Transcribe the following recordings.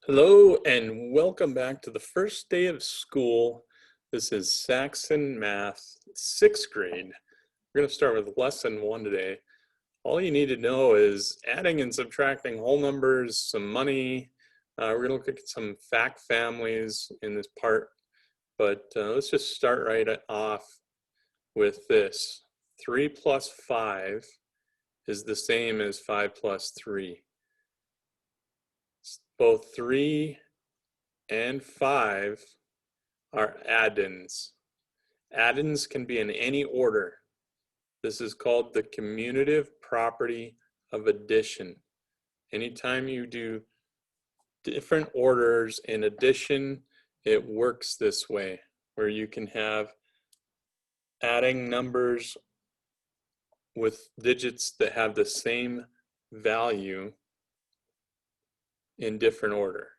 Hello and welcome back to the first day of school. This is Saxon Math, 6th grade. We're going to start with lesson 1 today. All you need to know is adding and subtracting whole numbers, some money. We're going to look at some fact families in this part, but let's just start right off with this. 3 plus 5 is the same as 5 plus 3. Both 3 and 5 are addends. Addends can be in any order. This is called the commutative property of addition. Anytime you do different orders in addition, it works this way, where you can have adding numbers with digits that have the same value in different order.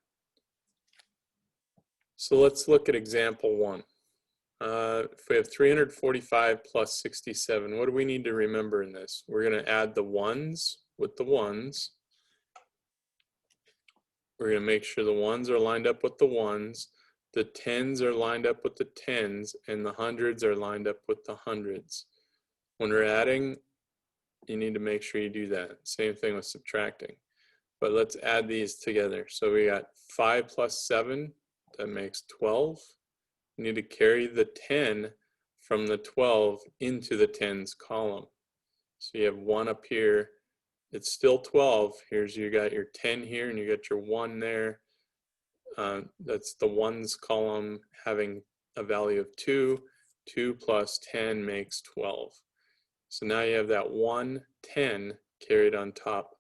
So let's look at example 1. If we have 345 plus 67, what do we need to remember in this? We're going to add the ones with the ones. We're going to make sure the ones are lined up with the ones, the tens are lined up with the tens, and the hundreds are lined up with the hundreds. When we're adding, you need to make sure you do that. Same thing with subtracting. But let's add these together. So we got 5 plus 7, that makes 12. You need to carry the 10 from the 12 into the tens column. So you have 1 up here. It's still 12. Here's you got your 10 here and you got your 1 there. That's the ones column having a value of 2. 2 plus 10 makes 12. So now you have that 1, 10 carried on top.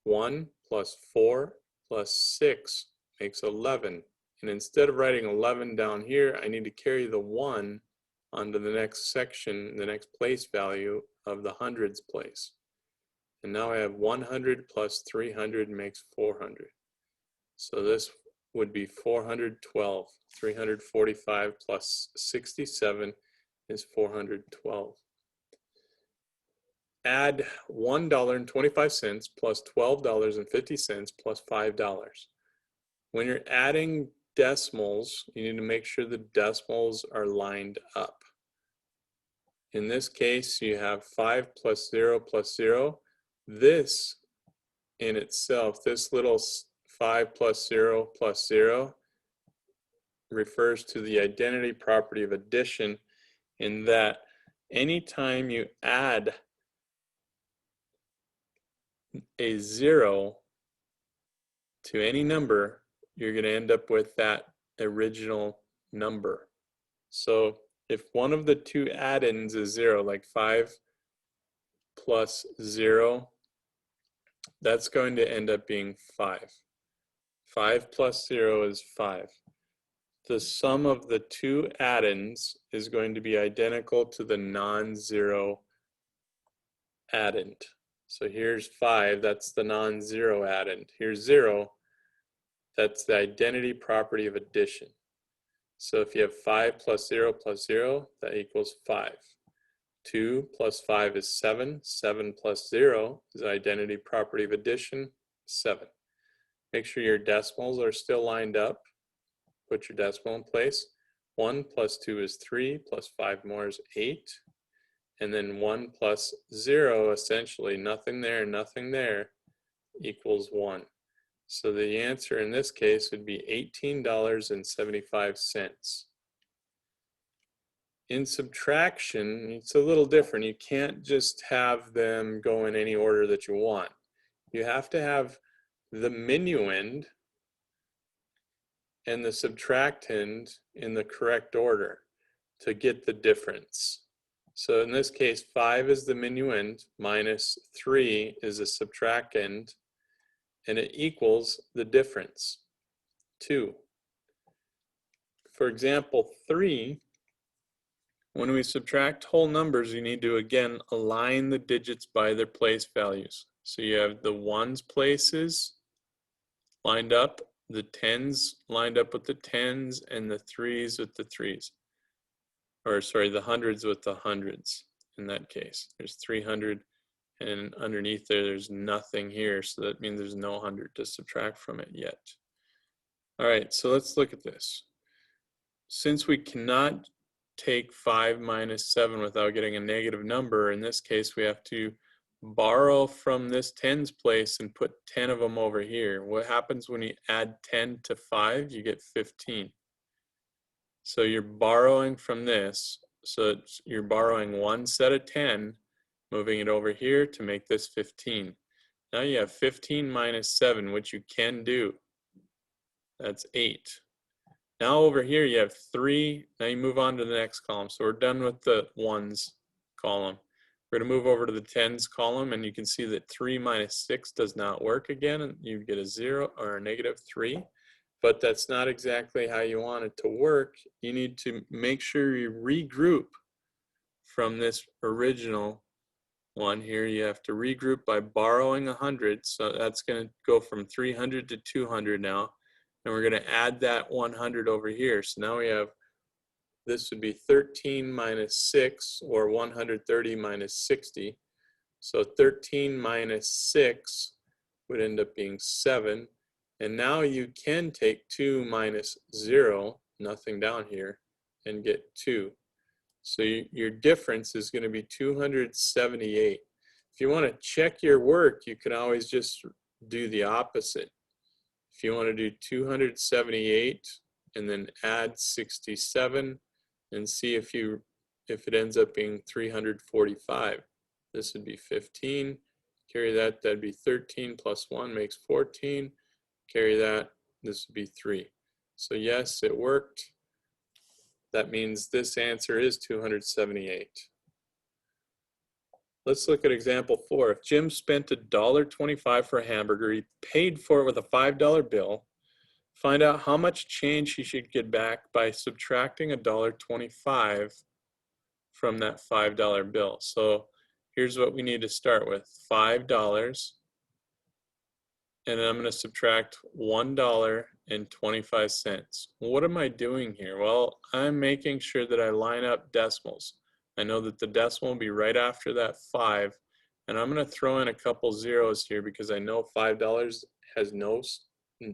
1 plus 4 plus 6 makes 11. And instead of writing 11 down here, I need to carry the 1 onto the next section, the next place value of the hundreds place. And now I have 100 plus 300 makes 400. So this would be 412. 345 plus 67 is 412. Add $1.25 plus $12.50 plus $5. When you're adding decimals, you need to make sure the decimals are lined up. In this case, you have 5 plus 0 plus 0. This in itself, this little 5 plus 0 plus 0 refers to the identity property of addition, in that anytime you add a 0 to any number, you're going to end up with that original number. So if one of the two addends is 0, like 5 plus 0, that's going to end up being 5. 5 plus 0 is 5. The sum of the two addends is going to be identical to the non-zero addend. So here's 5, that's the non-zero addend. Here's 0, that's the identity property of addition. So if you have 5 plus 0 plus 0, that equals 5. 2 plus 5 is 7. 7 plus 0 is the identity property of addition, 7. Make sure your decimals are still lined up. Put your decimal in place. 1 plus 2 is 3, plus 5 more is 8. And then 1 plus 0, essentially nothing there, equals 1. So the answer in this case would be $18.75. In subtraction, it's a little different. You can't just have them go in any order that you want. You have to have the minuend and the subtractand in the correct order to get the difference. So in this case, 5 is the minuend, minus 3 is the subtractand, and it equals the difference, 2. For example, 3, when we subtract whole numbers, you need to again align the digits by their place values. So you have the ones places lined up, the tens lined up with the tens, and the threes with the threes. Or sorry, the hundreds with the hundreds in that case. There's 300, and underneath there's nothing here, so that means there's no 100 to subtract from it yet. All right, so let's look at this. Since we cannot take 5 minus 7 without getting a negative number, in this case we have to borrow from this tens place and put 10 of them over here. What happens when you add 10 to 5? You get 15. So you're borrowing from this, so you're borrowing one set of 10, moving it over here to make this 15. Now you have 15 minus 7, which you can do. That's 8. Now over here you have 3. Now you move on to the next column. So we're done with the ones column. We're going to move over to the tens column, and you can see that 3 minus 6 does not work again, and you get a 0 or a negative 3. But that's not exactly how you want it to work. You need to make sure you regroup from this original one here. You have to regroup by borrowing 100. So that's going to go from 300 to 200 now. And we're going to add that 100 over here. So now we have, this would be 13 minus 6, or 130 minus 60. So 13 minus 6 would end up being 7. And now you can take 2 minus 0, nothing down here, and get 2. So your difference is going to be 278. If you want to check your work, you can always just do the opposite. If you want to do 278 and then add 67 and see if it ends up being 345. This would be 15. Carry that, that'd be 13 plus 1 makes 14. Carry that, this would be 3. So yes, it worked. That means this answer is 278. Let's look at example 4. If Jim spent $1.25 for a hamburger, he paid for it with a $5 bill. Find out how much change he should get back by subtracting $1.25 from that $5 bill. So here's what we need to start with. $5, and then I'm going to subtract $1.25. What am I doing here? Well, I'm making sure that I line up decimals. I know that the decimal will be right after that 5, and I'm going to throw in a couple zeros here because I know $5 has no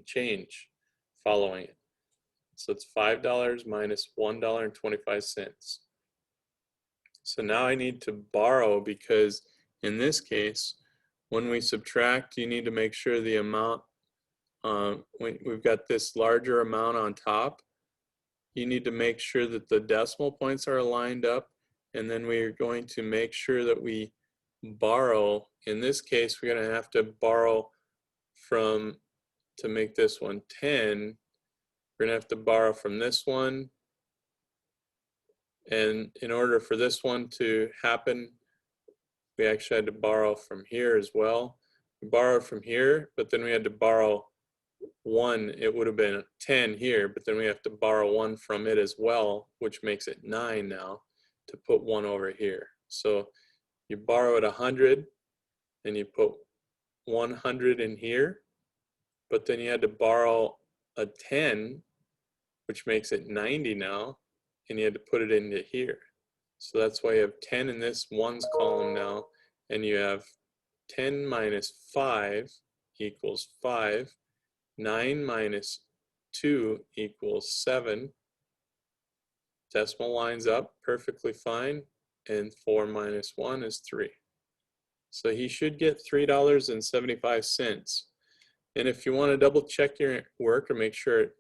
change following it. So it's $5 minus $1.25. So now I need to borrow, because in this case, when we subtract, you need to make sure the amount, we've got this larger amount on top. You need to make sure that the decimal points are lined up, and then we're going to make sure that we borrow. In this case, we're going to have to borrow from, to make this one 10, we're going to have to borrow from this one. And in order for this one to happen, we actually had to borrow from here as well. We borrowed from here, but then we had to borrow 1. It would have been 10 here, but then we have to borrow 1 from it as well, which makes it 9 now, to put 1 over here. So you borrow at 100, and you put 100 in here, but then you had to borrow a 10, which makes it 90 now, and you had to put it into here. So that's why you have 10 in this ones column now, and you have 10 minus 5 equals 5. 9 minus 2 equals 7. Decimal lines up perfectly fine, and 4 minus 1 is 3. So he should get $3.75. And if you want to double check your work or make sure it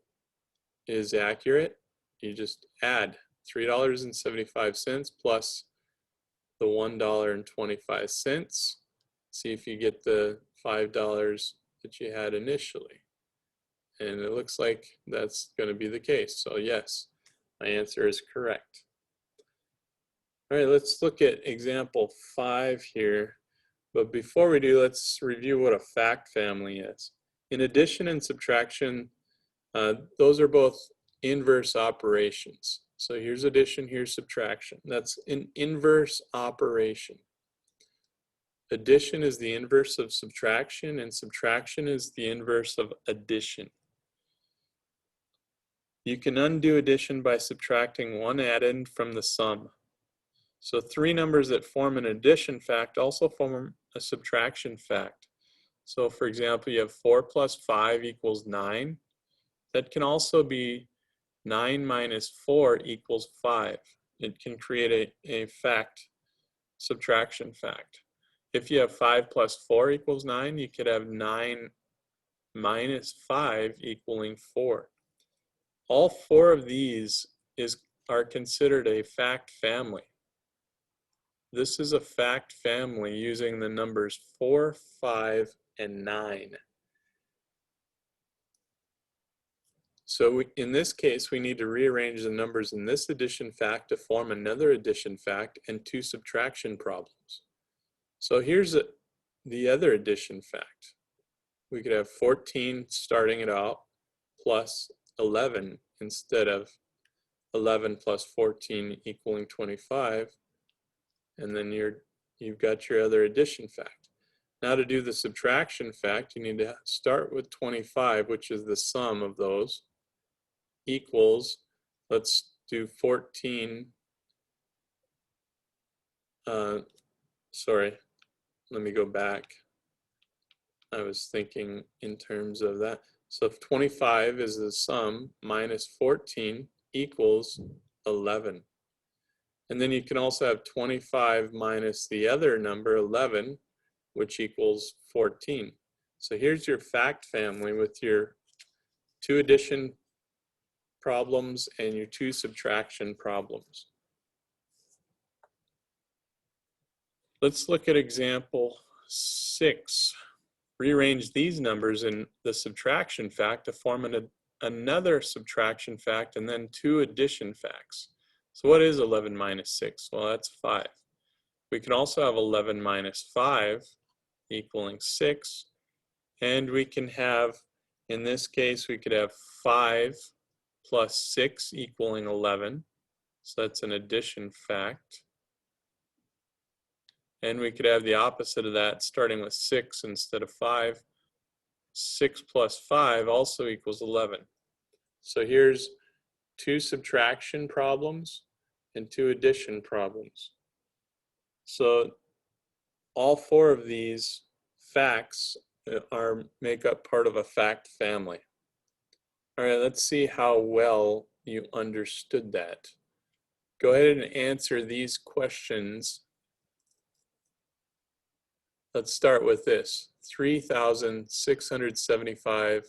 is accurate, you just add $3.75 plus the $1.25. See if you get the $5 that you had initially. And it looks like that's going to be the case. So yes, my answer is correct. All right, let's look at example 5 here. But before we do, let's review what a fact family is. In addition and subtraction, those are both inverse operations. So here's addition, here's subtraction. That's an inverse operation. Addition is the inverse of subtraction, and subtraction is the inverse of addition. You can undo addition by subtracting one addend from the sum. So 3 numbers that form an addition fact also form a subtraction fact. So for example, you have 4 plus 5 equals 9. That can also be 9 minus 4 equals 5. It can create a fact, subtraction fact. If you have 5 plus 4 equals 9, you could have 9 minus 5 equaling 4. All four of these are considered a fact family. This is a fact family using the numbers 4, 5, and 9. So in this case, we need to rearrange the numbers in this addition fact to form another addition fact and two subtraction problems. So here's the other addition fact. We could have 14 starting it out plus 11 instead of 11 plus 14 equaling 25. And then you've got your other addition fact. Now to do the subtraction fact, you need to start with 25, which is the sum of those, equals, let's do 14, sorry, let me go back. I was thinking in terms of that. So if 25 is the sum minus 14 equals 11. And then you can also have 25 minus the other number, 11, which equals 14. So here's your fact family with your two addition problems and your two subtraction problems. Let's look at example 6. Rearrange these numbers in the subtraction fact to form another subtraction fact and then two addition facts. So what is 11 minus 6? Well, that's 5. We can also have 11 minus 5 equaling 6. And we can have, in this case, we could have 5 plus 6 equaling 11. So that's an addition fact. And we could have the opposite of that, starting with 6 instead of 5. 6 plus 5 also equals 11. So here's two subtraction problems and two addition problems. So all four of these facts make up part of a fact family. All right, let's see how well you understood that. Go ahead and answer these questions. Let's start with this. 3,675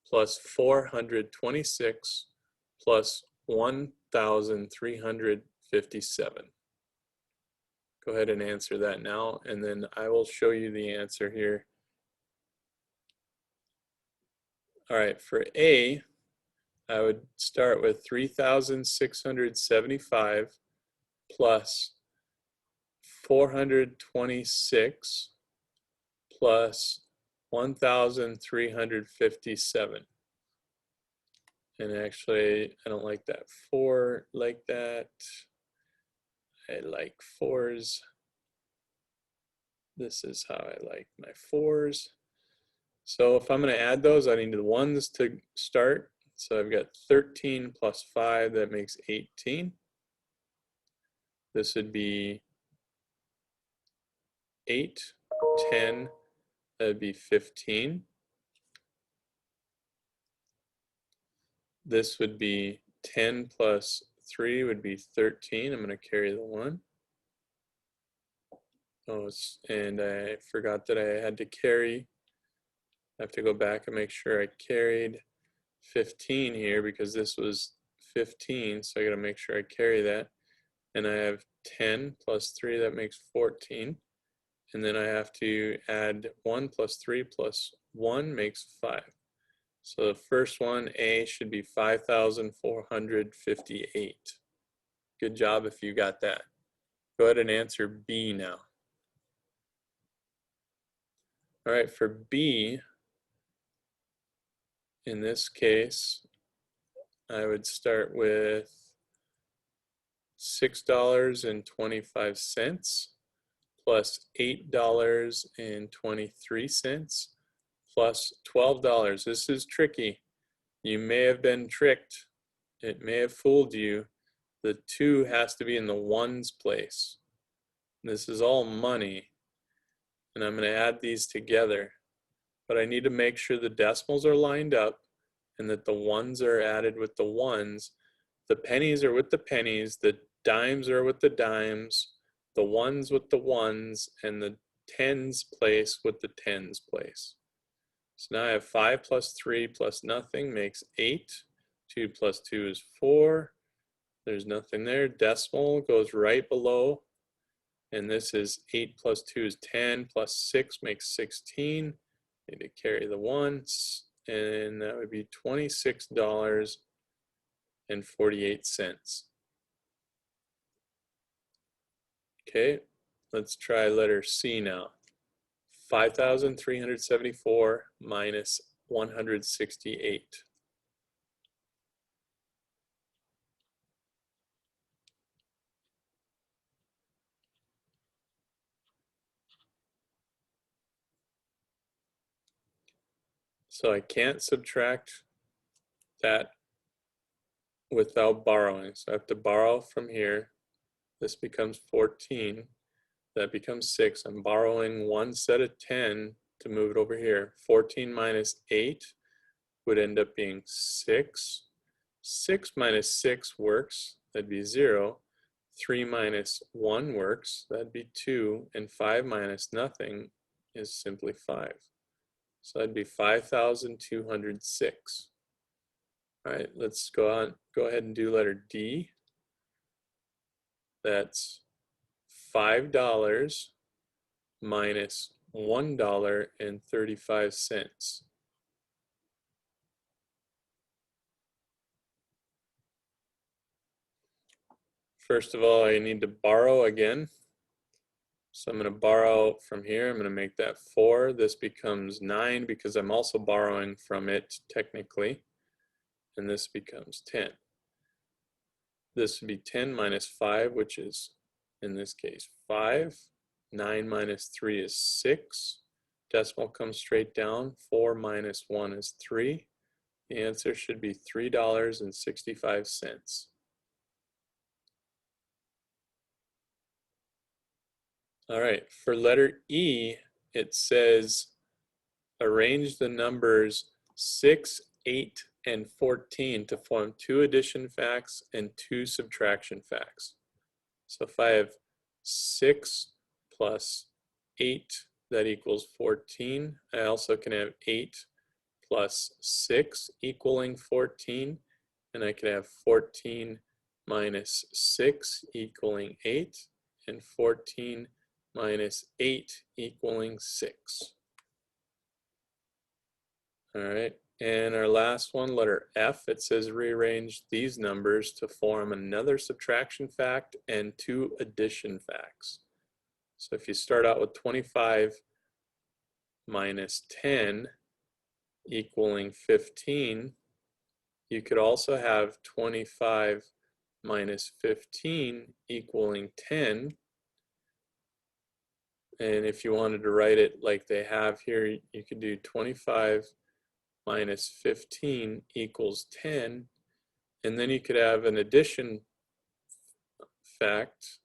plus 426 plus 1,357. Go ahead and answer that now, and then I will show you the answer here. All right, for A, I would start with 3,675 plus 426 plus 1,357. And actually, I don't like that 4 like that. I like 4s. This is how I like my 4s. So if I'm going to add those, I need the 1s to start. So I've got 13 plus 5, that makes 18. This would be 8, 10, that would be 15. This would be 10 plus 3 would be 13. I'm going to carry the 1. Oh, and I forgot that I had to carry. I have to go back and make sure I carried 15 here because this was 15, so I got to make sure I carry that. And I have 10 plus 3, that makes 14. And then I have to add 1 plus 3 plus 1 makes 5. So the first one, A, should be 5,458. Good job if you got that. Go ahead and answer B now. All right, for B, in this case, I would start with $6.25 plus $8.23 plus $12. This is tricky. You may have been tricked. It may have fooled you. The 2 has to be in the 1's place. This is all money. And I'm going to add these together. But I need to make sure the decimals are lined up and that the ones are added with the ones, the pennies are with the pennies, the dimes are with the dimes, the ones with the ones, and the tens place with the tens place. So now I have 5 plus 3 plus nothing makes 8. 2 plus 2 is 4. There's nothing there. Decimal goes right below. And this is 8 plus 2 is 10, plus 6 makes 16. Need to carry the ones, and that would be $26.48. Okay, let's try letter C now. 5,374 minus 168. So I can't subtract that without borrowing. So I have to borrow from here. This becomes 14. That becomes 6. I'm borrowing one set of 10 to move it over here. 14 minus 8 would end up being 6. 6 minus 6 works. That'd be 0. 3 minus 1 works. That'd be 2. And 5 minus nothing is simply 5. So that'd be 5,206. All right, let's go ahead and do letter D. That's $5 minus $1.35. First of all, I need to borrow again. So I'm going to borrow from here. I'm going to make that 4. This becomes 9 because I'm also borrowing from it technically. And this becomes 10. This would be 10 minus 5, which is, in this case, 5. 9 minus 3 is 6. Decimal comes straight down. 4 minus 1 is 3. The answer should be $3.65. All right, for letter E, it says arrange the numbers 6, 8, and 14 to form 2 addition facts and 2 subtraction facts. So if I have 6 plus 8, that equals 14. I also can have 8 plus 6 equaling 14, and I can have 14 minus 6 equaling 8, and 14 minus 8 equaling 6. All right, and our last one, letter F, it says rearrange these numbers to form another subtraction fact and 2 addition facts. So if you start out with 25 minus 10 equaling 15, you could also have 25 minus 15 equaling 10. And if you wanted to write it like they have here, you could do 25 minus 15 equals 10. And then you could have an addition fact.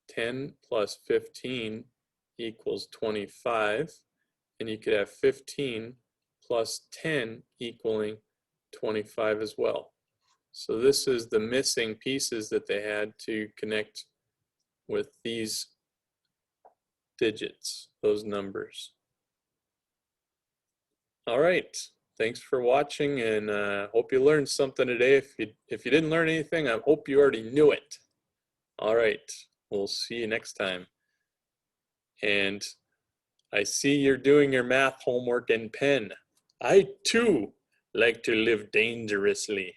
10 plus 15 equals 25. And you could have 15 plus 10 equaling 25 as well. So this is the missing pieces that they had to connect with these digits, those numbers. All right, thanks for watching, and hope you learned something today. If you didn't learn anything, I hope you already knew it. All right, we'll see you next time. And I see you're doing your math homework in pen. I too like to live dangerously.